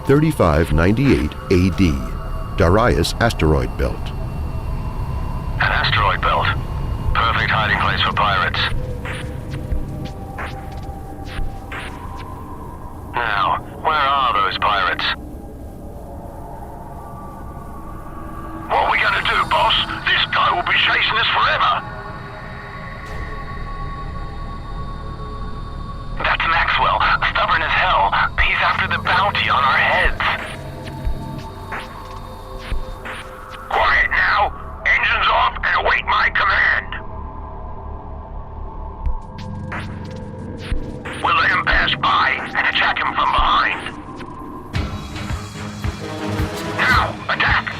3598 AD, Darius asteroid belt. An asteroid belt. Perfect hiding place for pirates. Now, where are those pirates? What are we gonna do, boss? This guy will be chasing us forever! That's Maxwell, stubborn as hell. He's after the bounty on our heads. Quiet now! Engines off and await my command! We'll let him pass by and attack him from behind. Now, attack!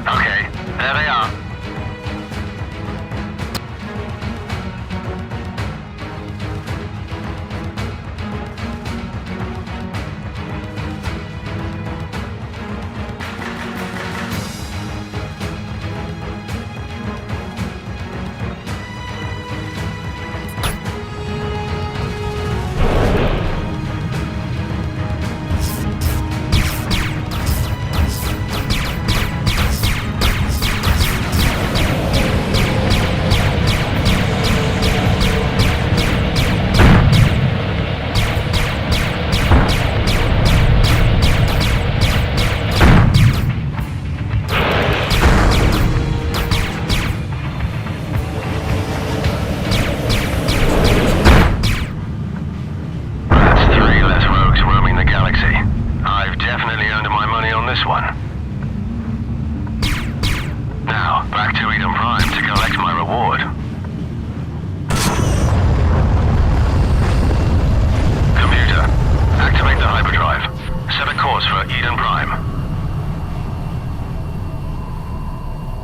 Okay, there they are.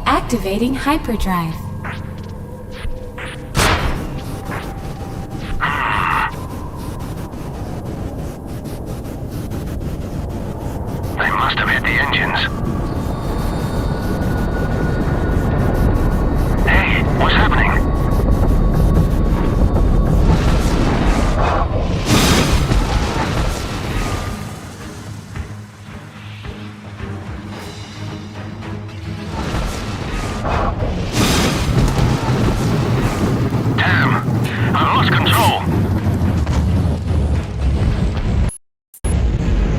Activating hyperdrive. They must have hit the engines. Hey, what's happening?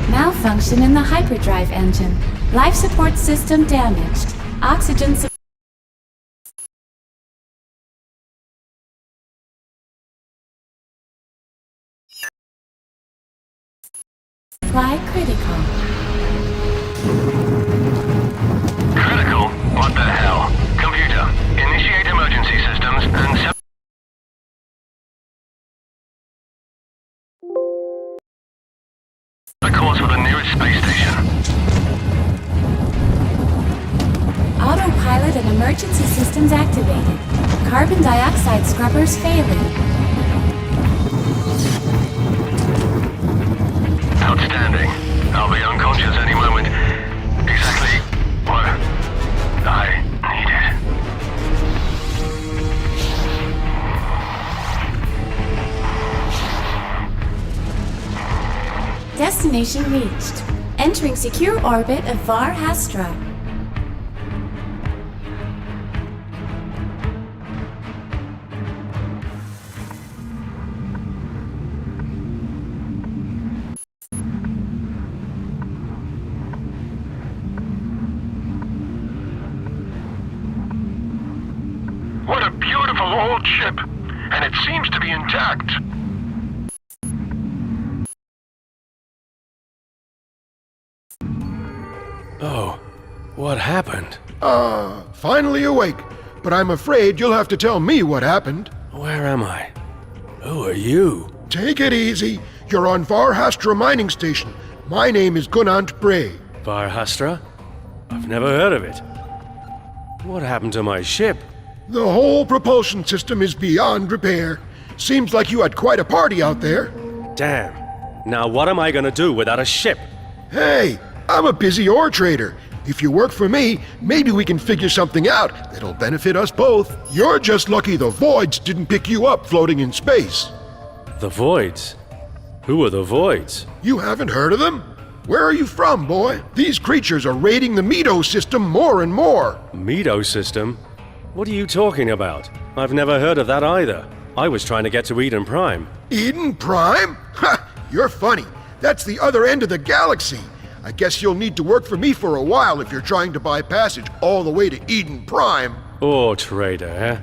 Malfunction in the hyperdrive engine. Life support system damaged. Oxygen supply critical. Critical? What the hell? Computer, initiate emergency systems and a course for the nearest space station. Autopilot and emergency systems activated. Carbon dioxide scrubbers failing. Outstanding. I'll be unconscious any moment. Exactly what I needed. Destination reached. Entering secure orbit of Var Hastra. What a beautiful old ship, and it seems to be intact. Oh, what happened? Finally awake. But I'm afraid you'll have to tell me what happened. Where am I? Who are you? Take it easy. You're on Var Hastra mining station. My name is Gunant Bray. Var Hastra? I've never heard of it. What happened to my ship? The whole propulsion system is beyond repair. Seems like you had quite a party out there. Damn. Now what am I gonna do without a ship? Hey, I'm a busy ore trader. If you work for me, maybe we can figure something out that'll benefit us both. You're just lucky the voids didn't pick you up floating in space. The voids? Who are the Voids? You haven't heard of them? Where are you from, boy? These creatures are raiding the Meadow system more and more. Meadow system? What are you talking about? I've never heard of that either. I was trying to get to Eden Prime. Eden Prime? Ha! You're funny. That's the other end of the galaxy. I guess you'll need to work for me for a while if you're trying to buy passage all the way to Eden Prime. Ore trader, eh?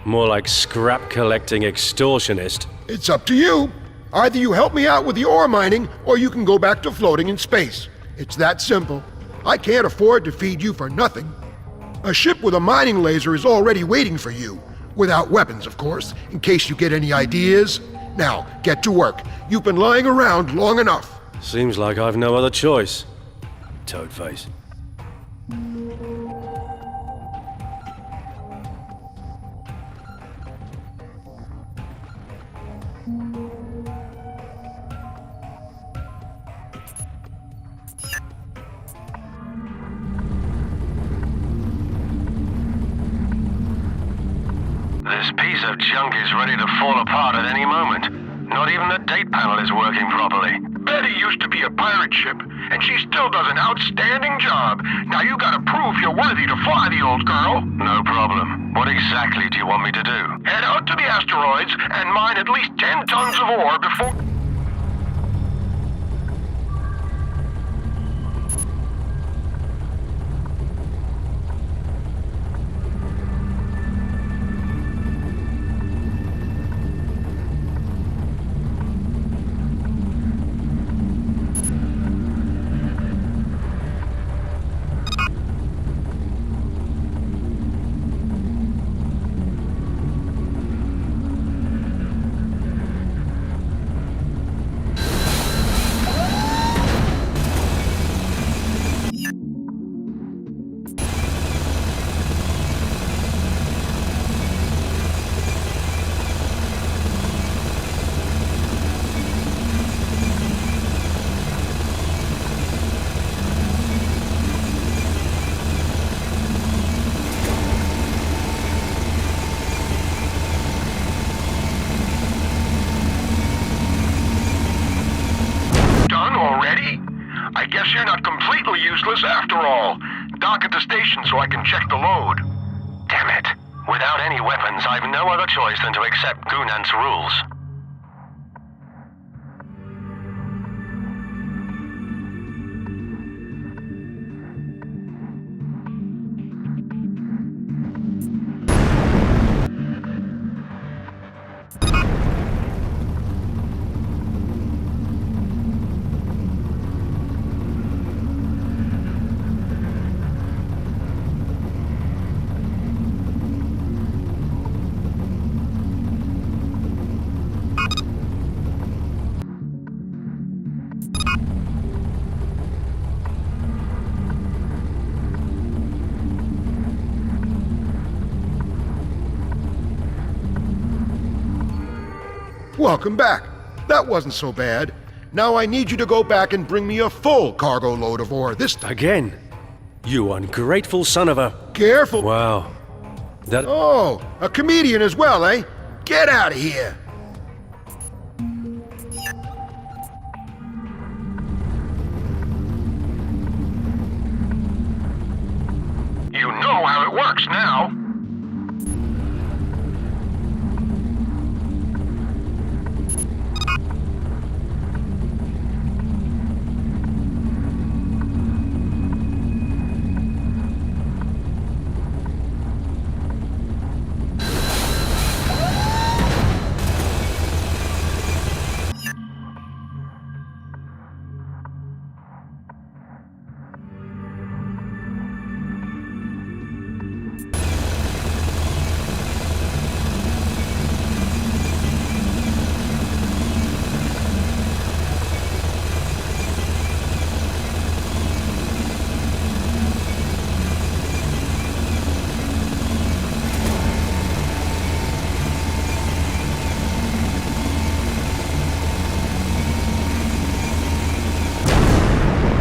More like scrap collecting extortionist. It's up to you. Either you help me out with the ore mining, or you can go back to floating in space. It's that simple. I can't afford to feed you for nothing. A ship with a mining laser is already waiting for you. Without weapons, of course, in case you get any ideas. Now, get to work. You've been lying around long enough. Seems like I've no other choice. Toadface. This piece of junk is ready to fall apart at any moment. Not even the date panel is working properly. Betty used to be a pirate ship, and she still does an outstanding job. Now you gotta prove you're worthy to fly the old girl. No problem. What exactly do you want me to do? Head out to the asteroids and mine at least 10 tons of ore before... I guess you're not completely useless after all. Dock at the station so I can check the load. Damn it. Without any weapons, I've no other choice than to accept Gunant's rules. Welcome back. That wasn't so bad. Now I need you to go back and bring me a full cargo load of ore this time. Again? You ungrateful son of a... Careful. Wow. That... Oh, a comedian as well, eh? Get out of here. You know how it works now.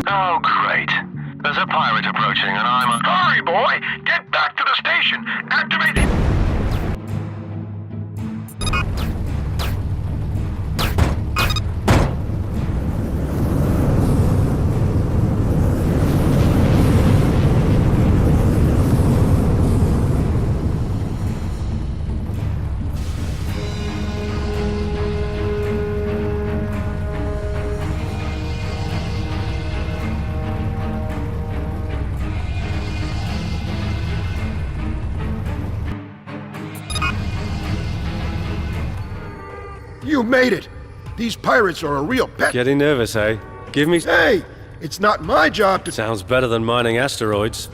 Oh, great. There's a pirate approaching and I'm a... Hurry, boy! Get back to the station! Activate the... You made it! These pirates are a real pet. Getting nervous, eh? Give me... Hey! It's not my job to... Sounds better than mining asteroids.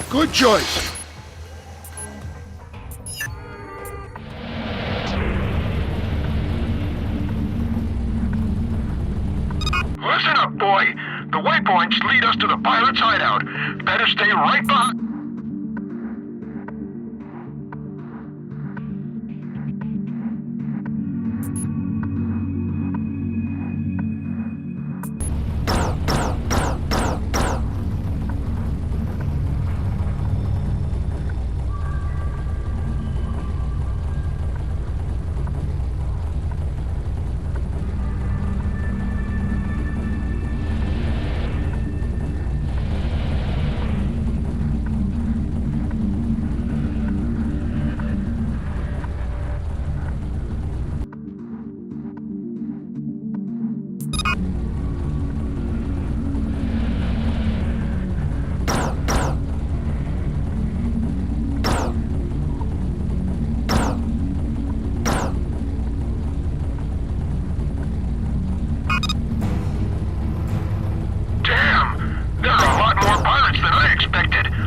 Good choice. Listen up, boy. The waypoints lead us to the pirates' hideout. Better stay right behind.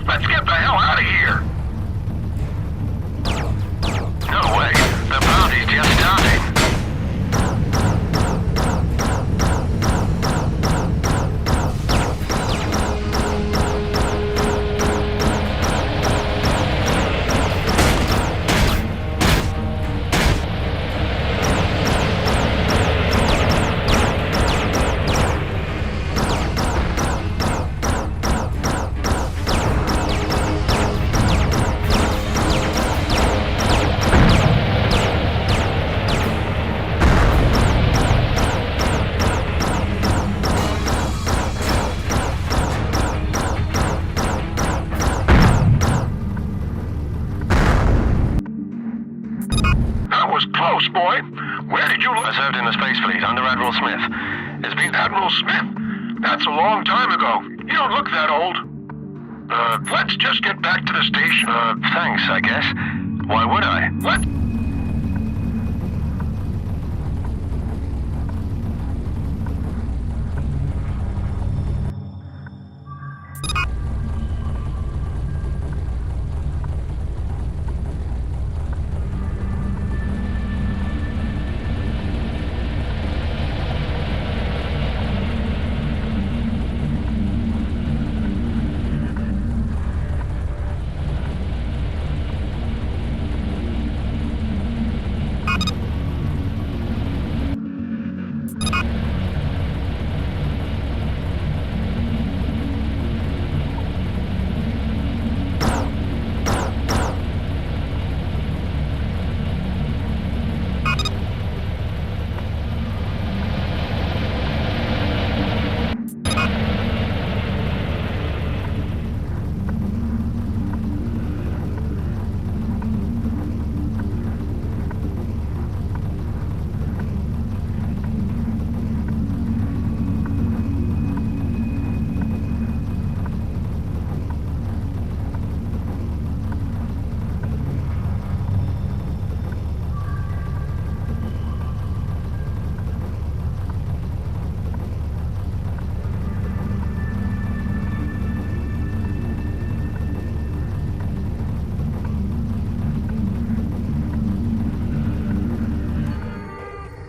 Let's get the hell out of here! No way. The bounty's just starting. Close, boy. Where did you... I served in the Space Fleet under Admiral Smith. It's been Admiral Smith? That's a long time ago. You don't look that old. Let's just get back to the station. Thanks, I guess. Why would I? What?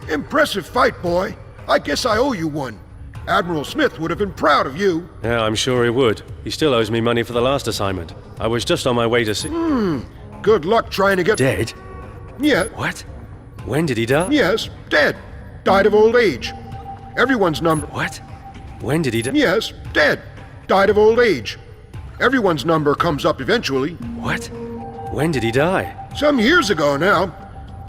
Impressive fight, boy. I guess I owe you one. Admiral Smith would have been proud of you. Yeah, I'm sure he would. He still owes me money for the last assignment. I was just on my way to see... Good luck trying to get... Dead? Yeah, What? When did he die? yes, dead. Died of old age. Everyone's number... What? When did he die? Yes, dead. Died of old age. Everyone's number comes up eventually. What? When did he die? Some years ago now.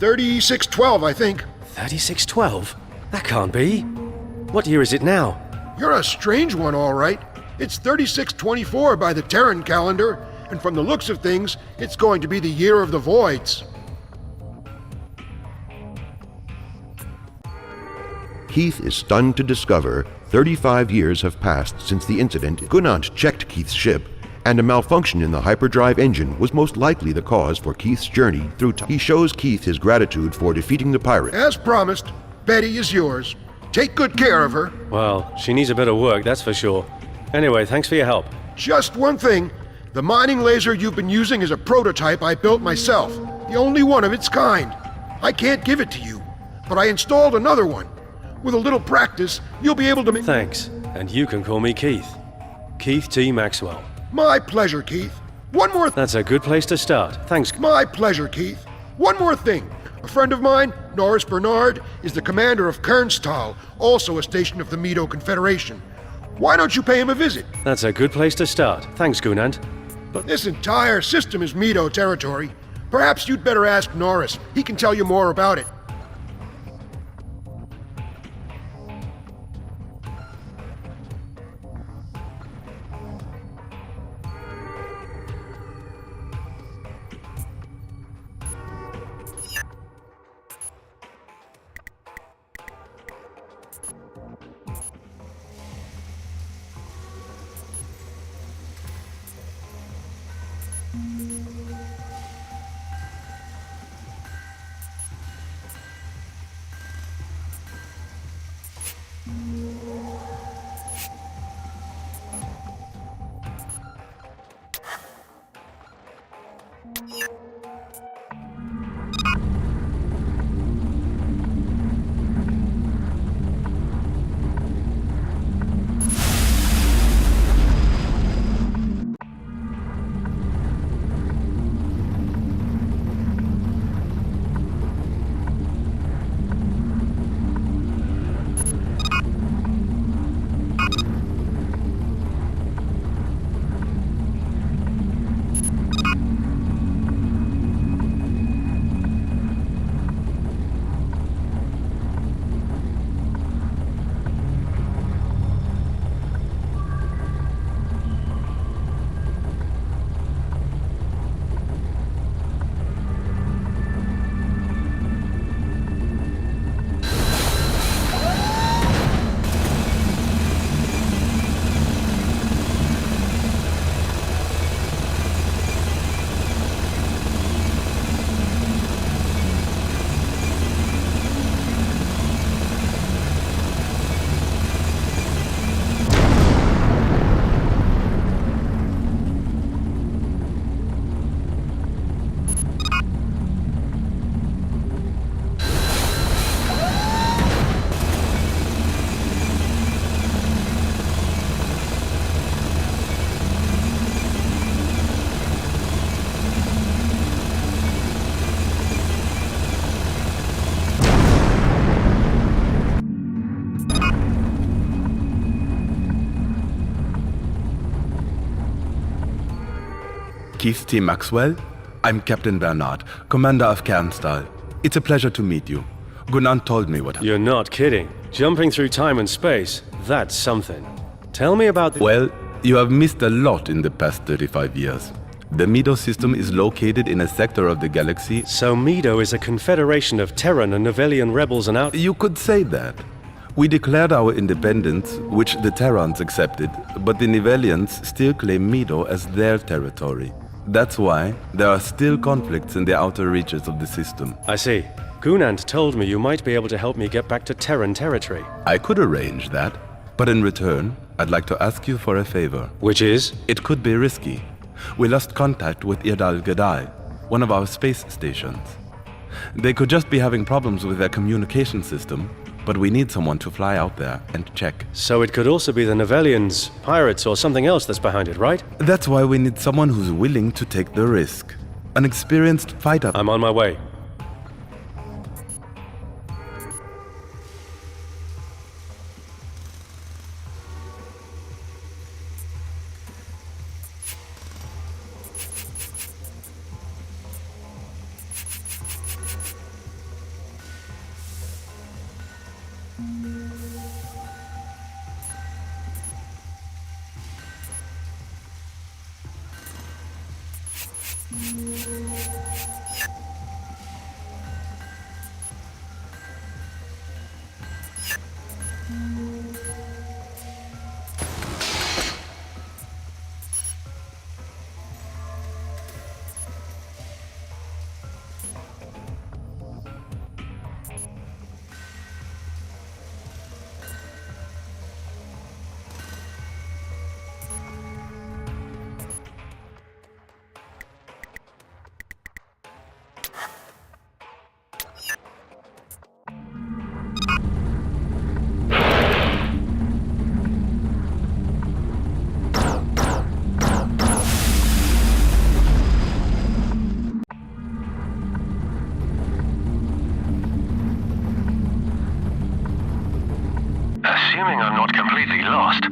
3612, I think. 3612? That can't be. What year is it now? You're a strange one, all right. It's 3624 by the Terran calendar, and from the looks of things, it's going to be the year of the voids. Keith is stunned to discover 35 years have passed since the incident. Gunant checked Keith's ship, and a malfunction in the hyperdrive engine was most likely the cause for Keith's journey through time. He shows Keith his gratitude for defeating the pirate. As promised, Betty is yours. Take good care of her. Well, she needs a bit of work, that's for sure. Anyway, thanks for your help. Just one thing. The mining laser you've been using is a prototype I built myself. The only one of its kind. I can't give it to you, but I installed another one. With a little practice, you'll be able to make... Thanks. And you can call me Keith. Keith T. Maxwell. My pleasure, Keith. One more That's a good place to start. Thanks. My pleasure, Keith. One more thing. A friend of mine, Norris Bernard, is the commander of Kernstal, also a station of the Medo Confederation. Why don't you pay him a visit? That's a good place to start. Thanks, Gunant. This entire system is Medo territory. Perhaps you'd better ask Norris. He can tell you more about it. Keith T. Maxwell? I'm Captain Bernard, commander of Kernstal. It's a pleasure to meet you. Gunant told me what happened. You're not kidding. Jumping through time and space, that's something. Tell me about the... Well, you have missed a lot in the past 35 years. The Medo system is located in a sector of the galaxy. So Medo is a confederation of Terran and Novellian rebels and out... You could say that. We declared our independence, which the Terrans accepted, but the Novellians still claim Medo as their territory. That's why there are still conflicts in the outer reaches of the system. I see. Gunant told me you might be able to help me get back to Terran territory. I could arrange that, but in return, I'd like to ask you for a favor. Which is? It could be risky. We lost contact with Irdal Gadai, one of our space stations. They could just be having problems with their communication system, but we need someone to fly out there and check. So it could also be the Novellians, pirates, or something else that's behind it, right? That's why we need someone who's willing to take the risk. An experienced fighter. I'm on my way. Assuming I'm not completely lost.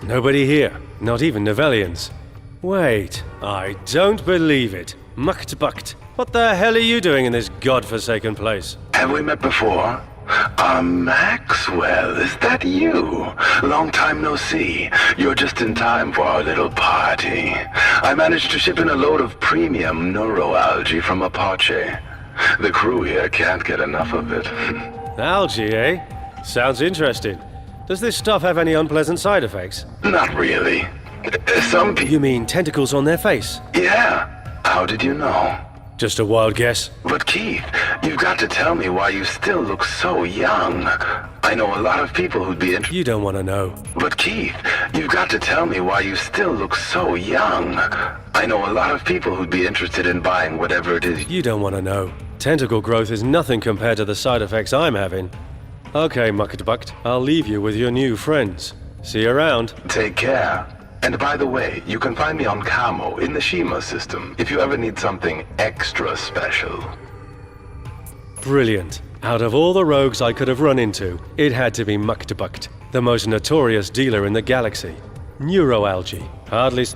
Nobody here, not even Novellians. Wait, I don't believe it. Mukt, what the hell are you doing in this godforsaken place? Have we met before? Maxwell, is that you? Long time no see. You're just in time for our little party. I managed to ship in a load of premium neuroalgae from Apache. The crew here can't get enough of it. Algae, eh? Sounds interesting. Does this stuff have any unpleasant side effects? Not really. Some people... You mean tentacles on their face? Yeah. How did you know? Just a wild guess. But Keith, you've got to tell me why you still look so young. I know a lot of people who'd be interested. You don't want to know. But Keith, you've got to tell me why you still look so young. I know a lot of people who'd be interested in buying whatever it is. You don't want to know. Tentacle growth is nothing compared to the side effects I'm having. Okay, Mukt, I'll leave you with your new friends. See you around. Take care. And by the way, you can find me on Camo in the Shima system if you ever need something extra special. Brilliant. Out of all the rogues I could have run into, it had to be Mukt, the most notorious dealer in the galaxy. Neuroalgae. Hardly...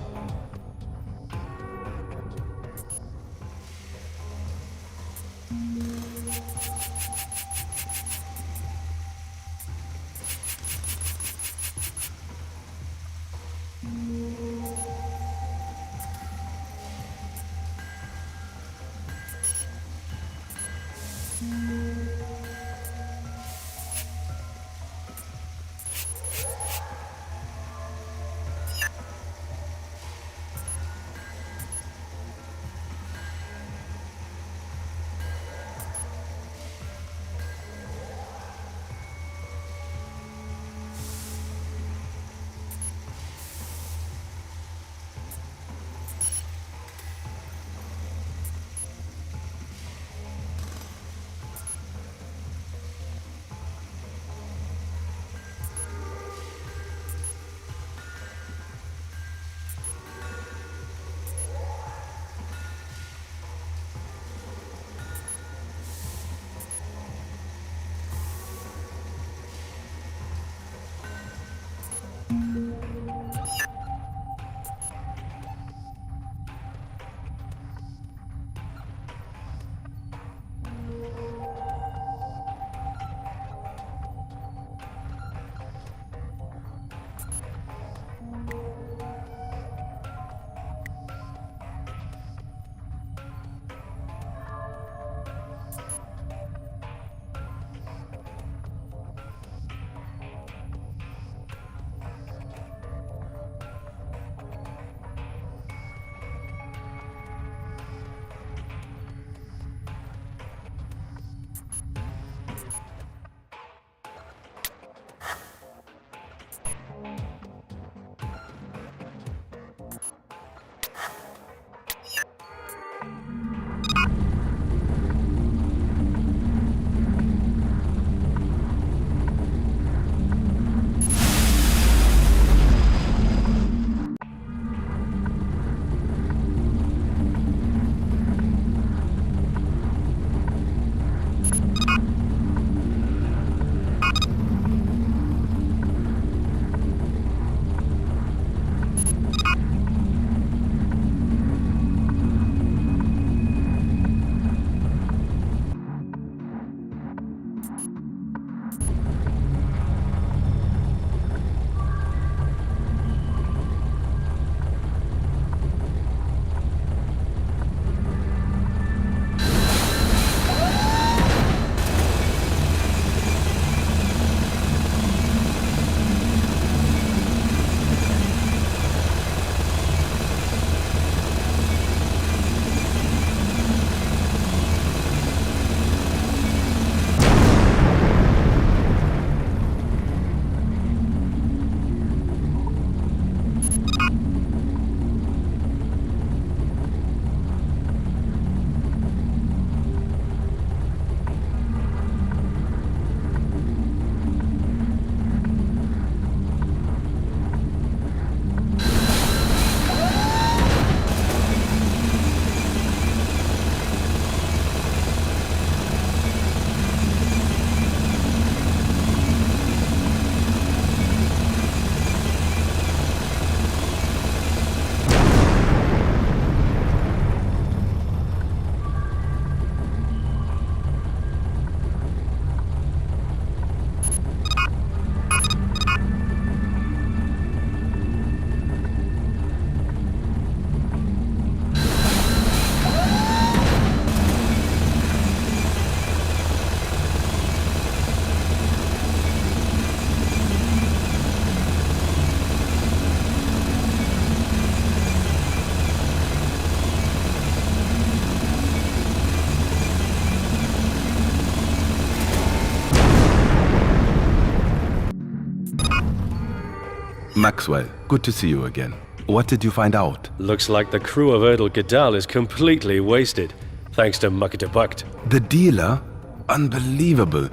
Maxwell, good to see you again. What did you find out? Looks like the crew of Erdl Gadal is completely wasted, thanks to Muktabukt. The dealer? Unbelievable.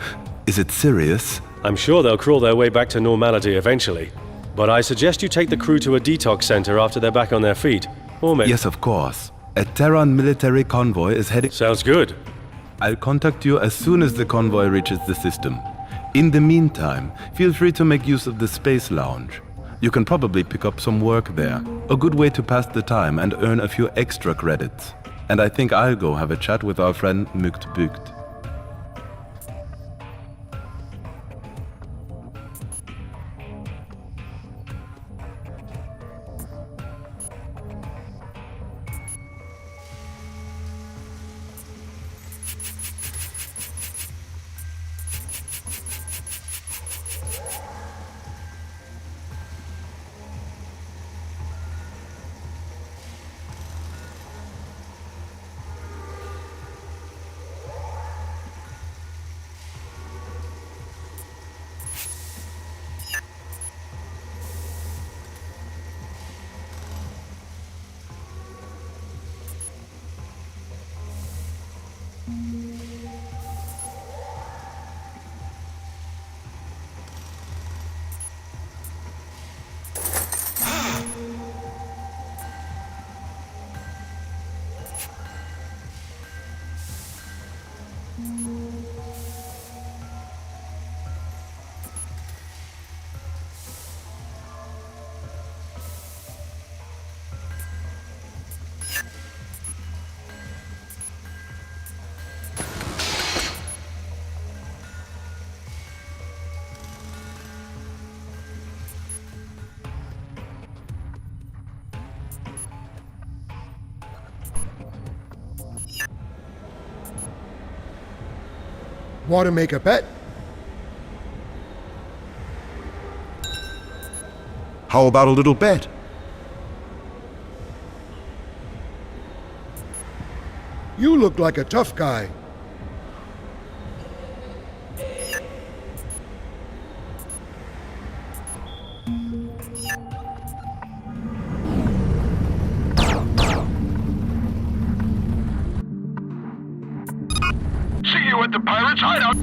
Is it serious? I'm sure they'll crawl their way back to normality eventually. But I suggest you take the crew to a detox center after they're back on their feet. Or maybe... Yes, of course. A Terran military convoy is heading... Sounds good. I'll contact you as soon as the convoy reaches the system. In the meantime, feel free to make use of the Space Lounge. You can probably pick up some work there. A good way to pass the time and earn a few extra credits. And I think I'll go have a chat with our friend Muktabukt. Want to make a bet? How about a little bet? You look like a tough guy. See you at the pirates' hideout.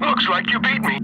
Looks like you beat me.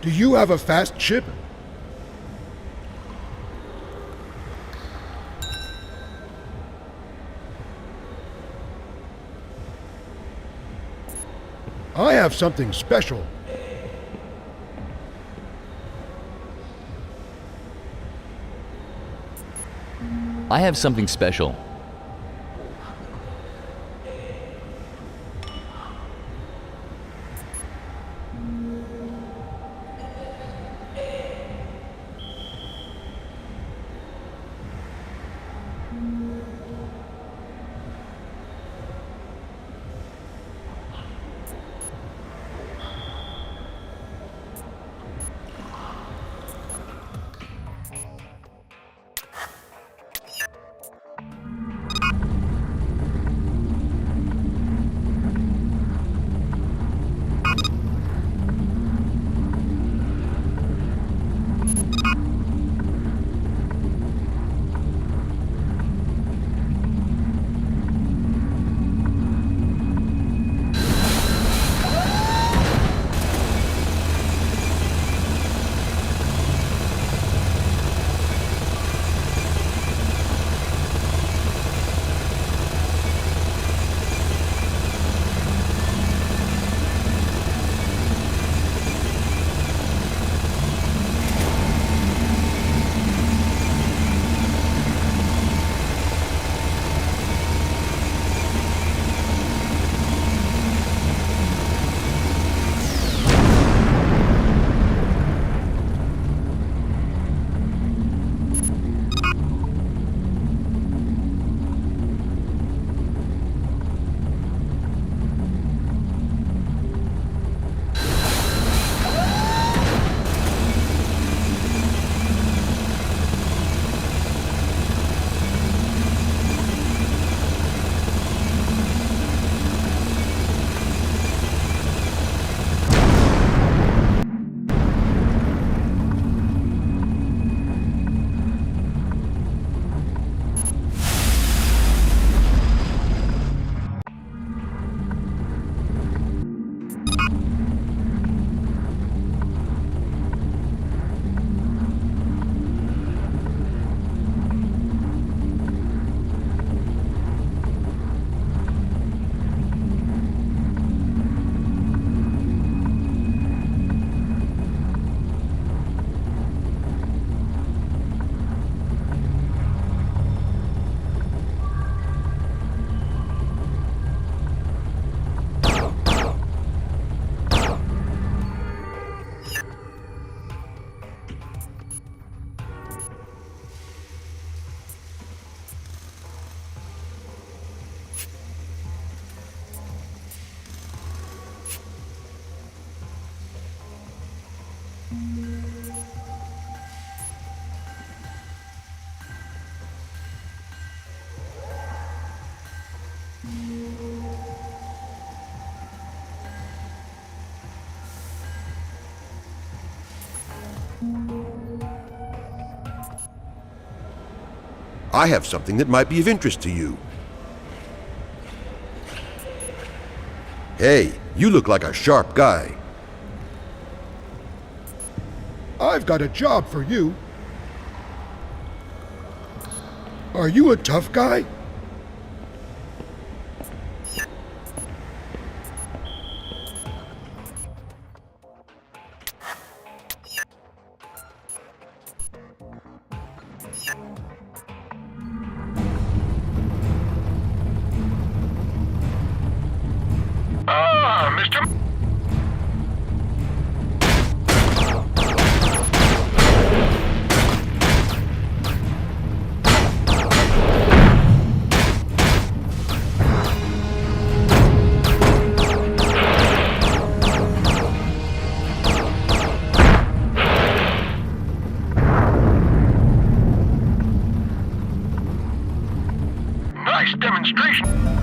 Do you have a fast ship? I have something special. I have something special. I have something that might be of interest to you. Hey, you look like a sharp guy. I've got a job for you. Are you a tough guy? Ah, Mr. Nice demonstration.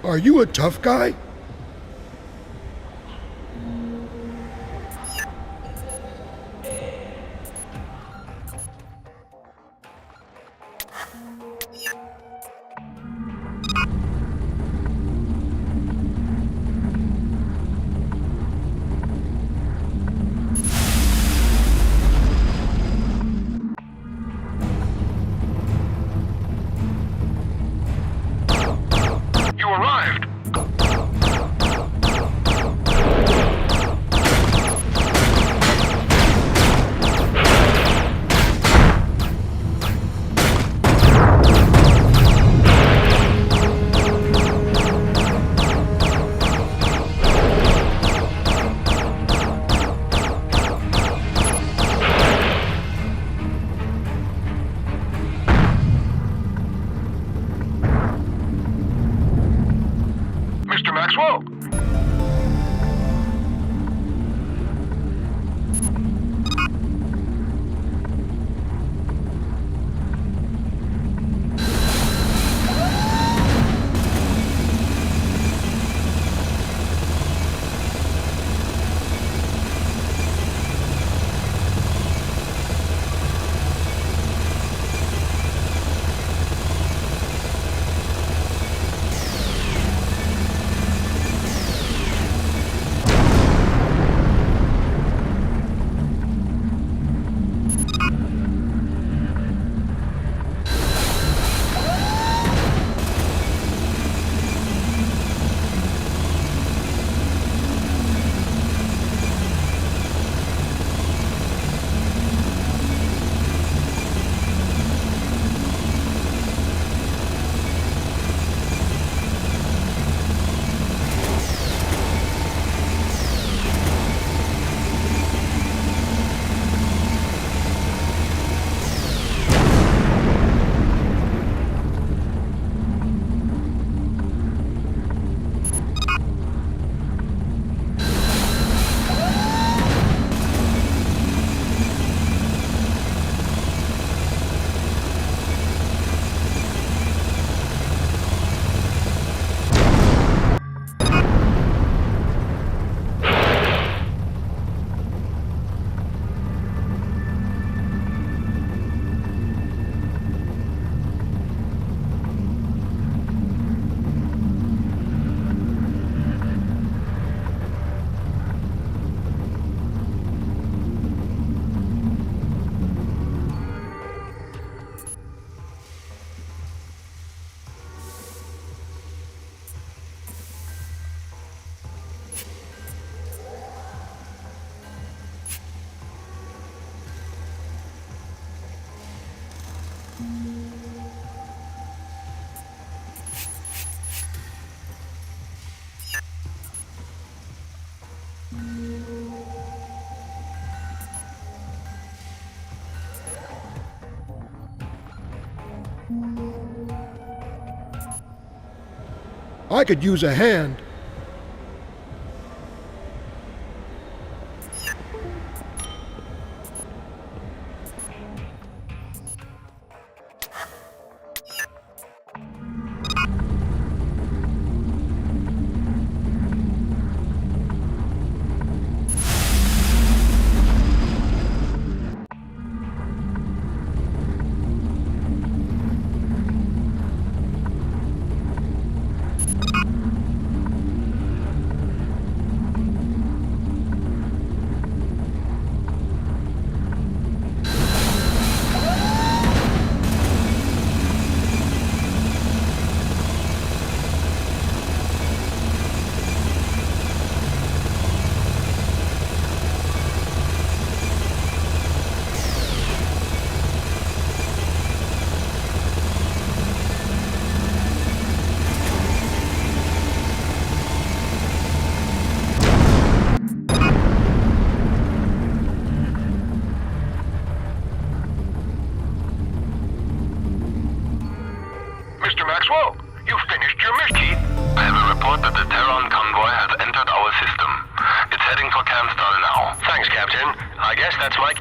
Are you a tough guy? You arrived. I could use a hand. Mr. Maxwell, you finished your mission. Keith, I have a report that the Terran convoy has entered our system. It's heading for Camstal now. Thanks, Captain. I guess that's my...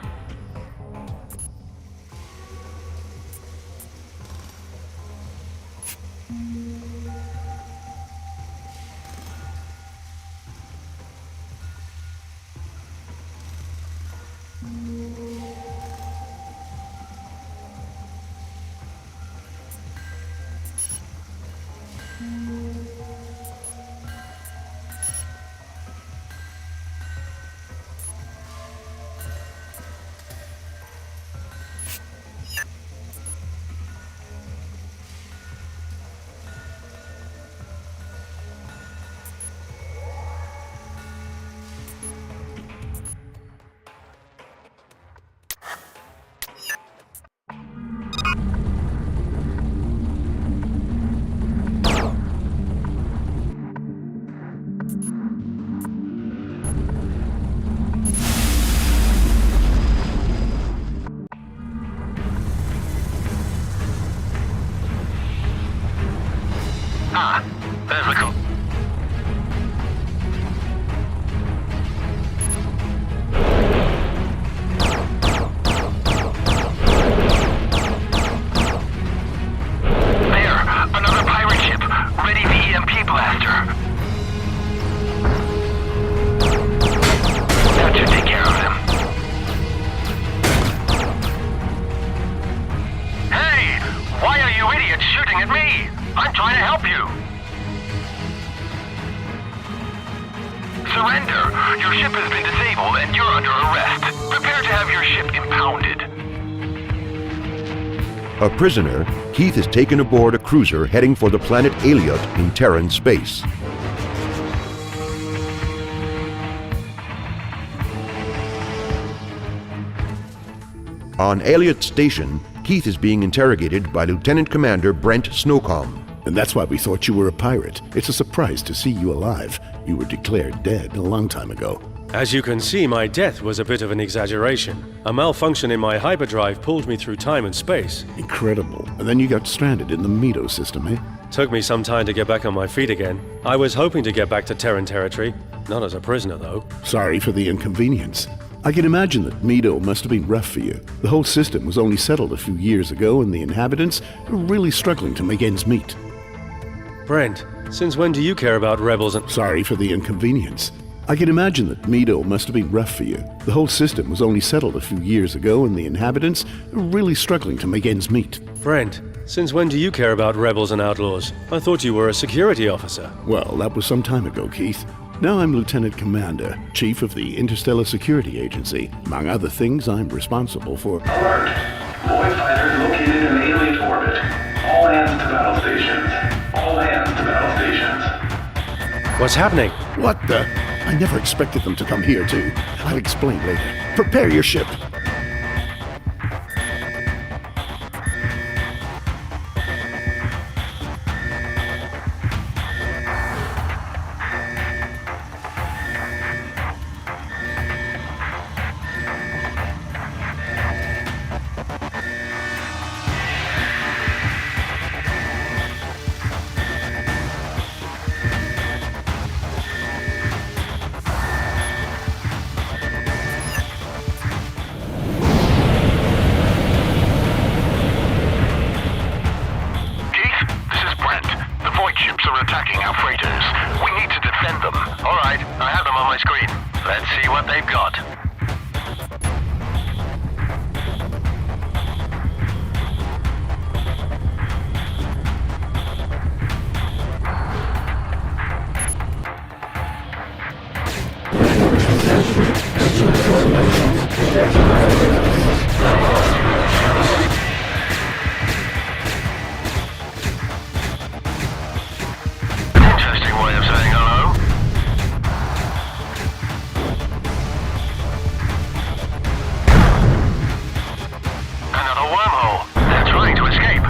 There's the call. There, another pirate ship. Ready the EMP blaster. That should take care of them. Hey! Why are you idiots shooting at me? I'm trying to help you. Surrender. Your ship has been disabled and you're under arrest. Prepare to have your ship impounded. A prisoner, Keith is taken aboard a cruiser heading for the planet Aliot in Terran space. On Aliot Station, Keith is being interrogated by Lieutenant Commander Brent Snowcomb. And that's why we thought you were a pirate. It's a surprise to see you alive. You were declared dead a long time ago. As you can see, my death was a bit of an exaggeration. A malfunction in my hyperdrive pulled me through time and space. Incredible. And then you got stranded in the Medo system, eh? Took me some time to get back on my feet again. I was hoping to get back to Terran territory. Not as a prisoner, though. Sorry for the inconvenience. I can imagine that Medo must have been rough for you. The whole system was only settled a few years ago, and the inhabitants are really struggling to make ends meet. Brent, since when do you care about rebels and... Sorry for the inconvenience. I can imagine that Medo must have been rough for you. The whole system was only settled a few years ago, and the inhabitants are really struggling to make ends meet. Brent, since when do you care about rebels and outlaws? I thought you were a security officer. Well, that was some time ago, Keith. Now I'm Lieutenant Commander, Chief of the Interstellar Security Agency. Among other things, I'm responsible for... Alert! Void fighters located in alien orbit. All hands to battle stations. All hands to battle stations. What's happening? What the... I never expected them to come here, too. I'll explain later. Prepare your ship. Let's see what they've got. Interesting way of saying hello. Another wormhole. They're trying to escape.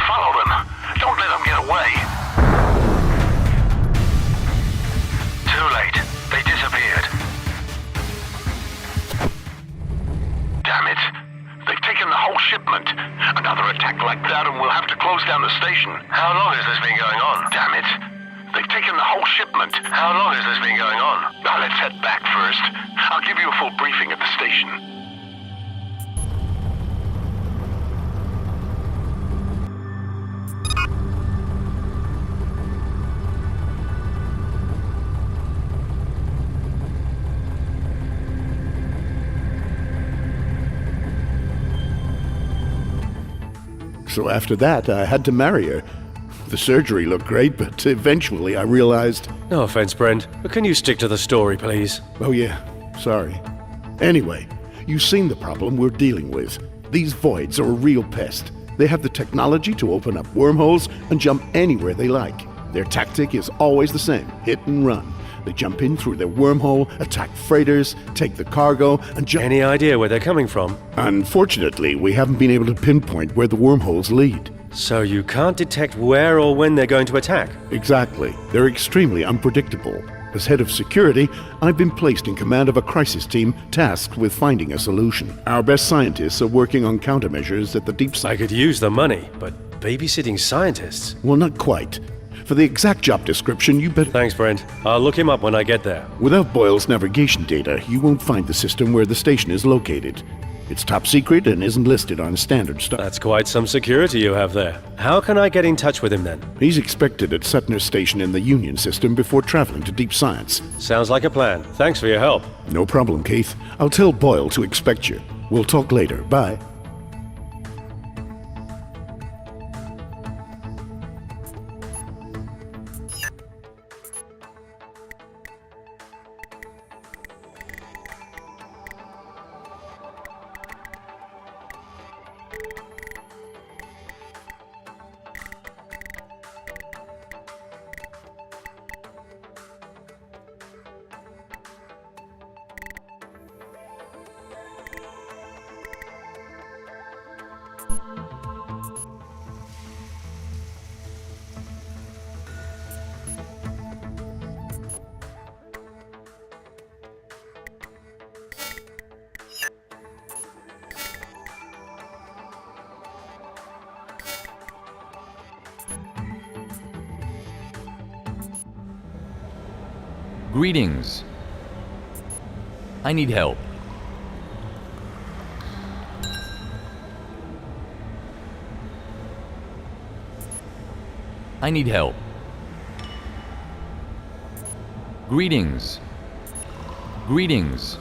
Follow them. Don't let them get away. Too late. They disappeared. Damn it. They've taken the whole shipment. Another attack like that and we'll have to close down the station. How long has this been going on? Damn it. They've taken the whole shipment. How long has this been going on? Now let's head back first. I'll give you a full briefing at the station. So after that, I had to marry her. The surgery looked great, but eventually I realized... No offense, Brent, but can you stick to the story, please? Oh yeah, sorry. Anyway, you've seen the problem we're dealing with. These voids are a real pest. They have the technology to open up wormholes and jump anywhere they like. Their tactic is always the same, hit and run. They jump in through their wormhole, attack freighters, take the cargo, and jump... Any idea where they're coming from? Unfortunately, we haven't been able to pinpoint where the wormholes lead. So you can't detect where or when they're going to attack? Exactly. They're extremely unpredictable. As head of security, I've been placed in command of a crisis team tasked with finding a solution. Our best scientists are working on countermeasures at the deep side. I could use the money, but babysitting scientists? Well, not quite. For the exact job description, you better... Thanks, Brent. I'll look him up when I get there. Without Boyle's navigation data, you won't find the system where the station is located. It's top secret and isn't listed on standard stuff. That's quite some security you have there. How can I get in touch with him then? He's expected at Sutner Station in the Union system before traveling to Deep Science. Sounds like a plan. Thanks for your help. No problem, Keith. I'll tell Boyle to expect you. We'll talk later. Bye. Greetings. I need help. I need help. Greetings. Greetings.